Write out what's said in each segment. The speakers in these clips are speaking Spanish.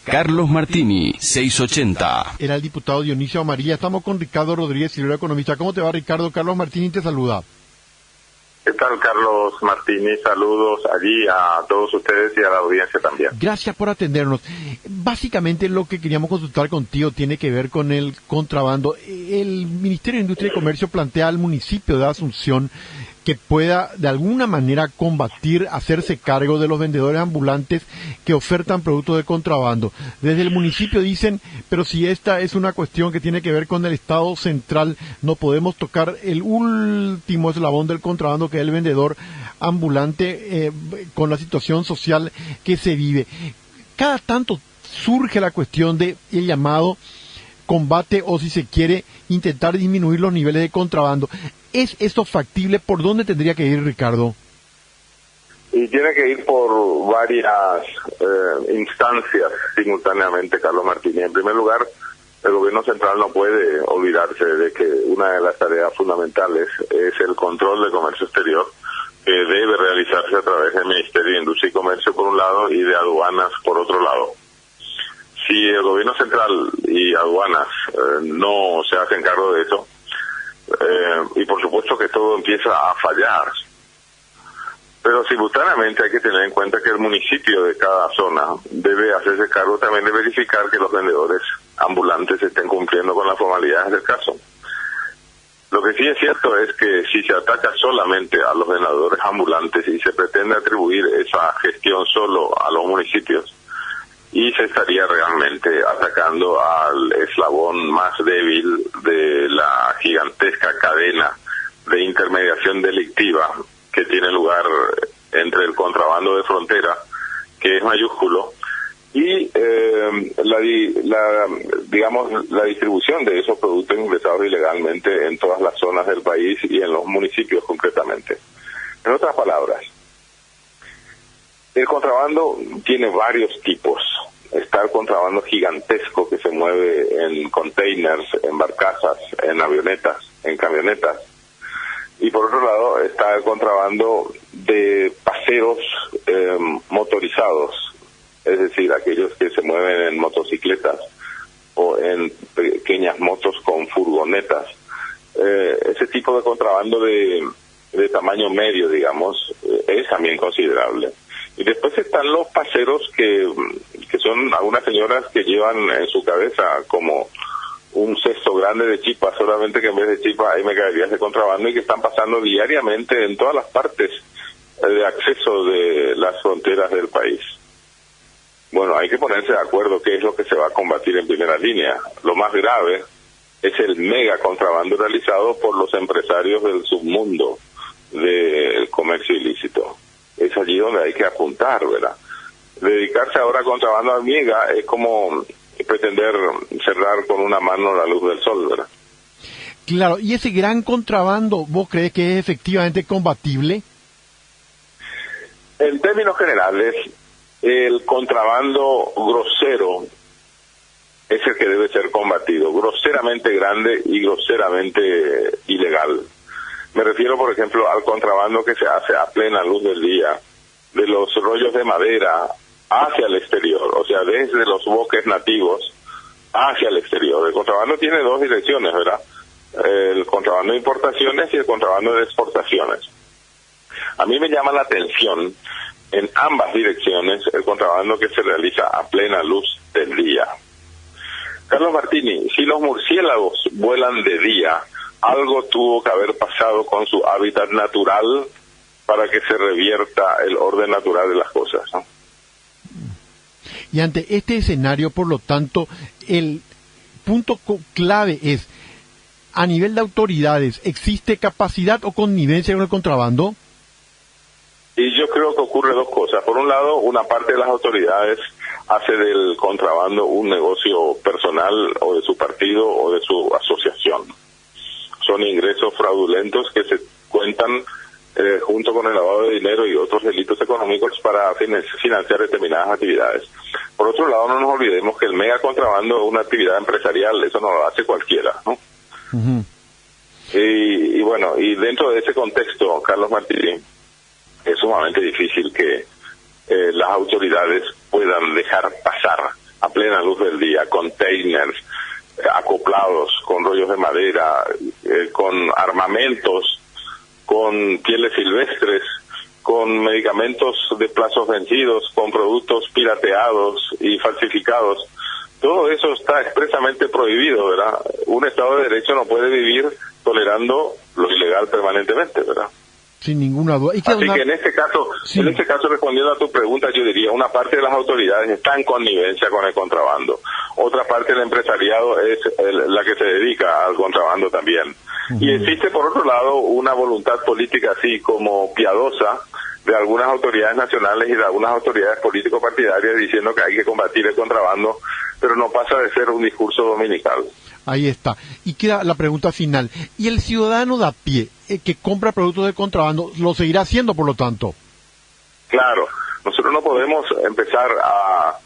Carlos Martini, 680. Era el diputado Dionisio Amarilla. Estamos con Ricardo Rodríguez, Silvero Economista. ¿Cómo te va, Ricardo? Carlos Martini te saluda. ¿Qué tal, Carlos Martini? Saludos allí a todos ustedes y a la audiencia también. Gracias por atendernos. Básicamente lo que queríamos consultar contigo tiene que ver con el contrabando. El Ministerio de Industria y Comercio plantea al municipio de Asunción que pueda de alguna manera combatir, hacerse cargo de los vendedores ambulantes que ofertan productos de contrabando. Desde el municipio dicen, pero si esta es una cuestión que tiene que ver con el Estado central, no podemos tocar el último eslabón del contrabando, que es el vendedor ambulante, con la situación social que se vive. Cada tanto surge la cuestión de el llamado combate, o si se quiere, intentar disminuir los niveles de contrabando. ¿Es esto factible? ¿Por dónde tendría que ir, Ricardo? Y tiene que ir por varias instancias simultáneamente, Carlos Martínez. En primer lugar, el gobierno central no puede olvidarse de que una de las tareas fundamentales es el control de comercio exterior, que debe realizarse a través del Ministerio de Industria y Comercio por un lado y de aduanas por otro lado. Si el gobierno central y aduanas no se hacen cargo de eso, y por supuesto que todo empieza a fallar, pero simultáneamente hay que tener en cuenta que el municipio de cada zona debe hacerse cargo también de verificar que los vendedores ambulantes estén cumpliendo con las formalidades del caso. Lo que sí es cierto es que si se ataca solamente a los vendedores ambulantes y se pretende atribuir esa gestión solo a los municipios, y se estaría realmente atacando al eslabón más débil de la gigantesca cadena de intermediación delictiva que tiene lugar entre el contrabando de frontera, que es mayúsculo, y la distribución de esos productos ingresados ilegalmente en todas las zonas del país y en los municipios concretamente. En otras palabras, el contrabando tiene varios tipos. Está el contrabando gigantesco que se mueve en containers, en barcazas, en avionetas, en camionetas. Y por otro lado está el contrabando de paseos motorizados, es decir, aquellos que se mueven en motocicletas o en pequeñas motos con furgonetas. Ese tipo de contrabando de tamaño medio, digamos, es también considerable. Y después están los paseros que son algunas señoras que llevan en su cabeza como un cesto grande de chipas, solamente que en vez de chipas hay mercaderías de contrabando y que están pasando diariamente en todas las partes de acceso de las fronteras del país. Bueno, hay que ponerse de acuerdo qué es lo que se va a combatir en primera línea. Lo más grave es el mega contrabando realizado por los empresarios del submundo del comercio ilícito. Es allí donde hay que apuntar, ¿verdad? Dedicarse ahora a contrabando hormiga es como pretender cerrar con una mano la luz del sol, ¿verdad? Claro, ¿y ese gran contrabando vos crees que es efectivamente combatible? En términos generales, el contrabando grosero es el que debe ser combatido, groseramente grande y groseramente ilegal. Me refiero, por ejemplo, al contrabando que se hace a plena luz del día, de los rollos de madera hacia el exterior, o sea, desde los bosques nativos hacia el exterior. El contrabando tiene dos direcciones, ¿verdad? El contrabando de importaciones y el contrabando de exportaciones. A mí me llama la atención, en ambas direcciones, el contrabando que se realiza a plena luz del día. Carlos Martini, si los murciélagos vuelan de día, algo tuvo que haber pasado con su hábitat natural para que se revierta el orden natural de las cosas, ¿no? Y ante este escenario, por lo tanto, el punto clave es, a nivel de autoridades, ¿existe capacidad o connivencia con el contrabando? Y yo creo que ocurre dos cosas. Por un lado, una parte de las autoridades hace del contrabando un negocio personal o de su partido o de su asociación. Son ingresos fraudulentos que se cuentan junto con el lavado de dinero y otros delitos económicos para financiar determinadas actividades. Por otro lado, no nos olvidemos que el mega contrabando es una actividad empresarial, eso no lo hace cualquiera, ¿no? Uh-huh. Y bueno, y dentro de ese contexto, Carlos Martini, es sumamente difícil que las autoridades puedan dejar pasar a plena luz del día, containers acoplados con rollos de madera, con armamentos, con pieles silvestres, con medicamentos de plazos vencidos, con productos pirateados y falsificados. Todo eso está expresamente prohibido, ¿verdad? Un Estado de Derecho no puede vivir tolerando lo ilegal permanentemente, ¿verdad? Sin ninguna duda. Así que en este caso, respondiendo a tu pregunta, yo diría, una parte de las autoridades está en connivencia con el contrabando. Otra parte del empresariado es la que se dedica al contrabando también. Y existe, por otro lado, una voluntad política así como piadosa de algunas autoridades nacionales y de algunas autoridades político-partidarias diciendo que hay que combatir el contrabando, pero no pasa de ser un discurso dominical. Ahí está. Y queda la pregunta final. ¿Y el ciudadano de a pie que compra productos de contrabando lo seguirá haciendo, por lo tanto? Claro. Nosotros no podemos empezar a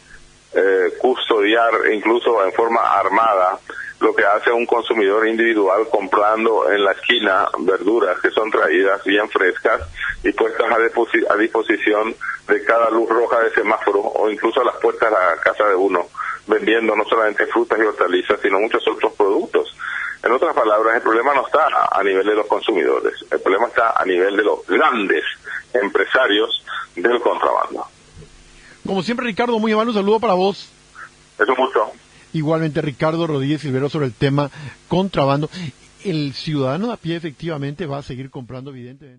custodiar, incluso en forma armada, lo que hace un consumidor individual comprando en la esquina verduras que son traídas bien frescas y puestas a disposición de cada luz roja de semáforo o incluso a las puertas de la casa de uno, vendiendo no solamente frutas y hortalizas, sino muchos otros productos. En otras palabras, el problema no está a nivel de los consumidores, el problema está a nivel de los grandes empresarios del contrabando. Como siempre, Ricardo, muy amable, un saludo para vos. Es un gusto. Igualmente, Ricardo Rodríguez Silvero, sobre el tema contrabando. El ciudadano de a pie efectivamente va a seguir comprando, evidentemente.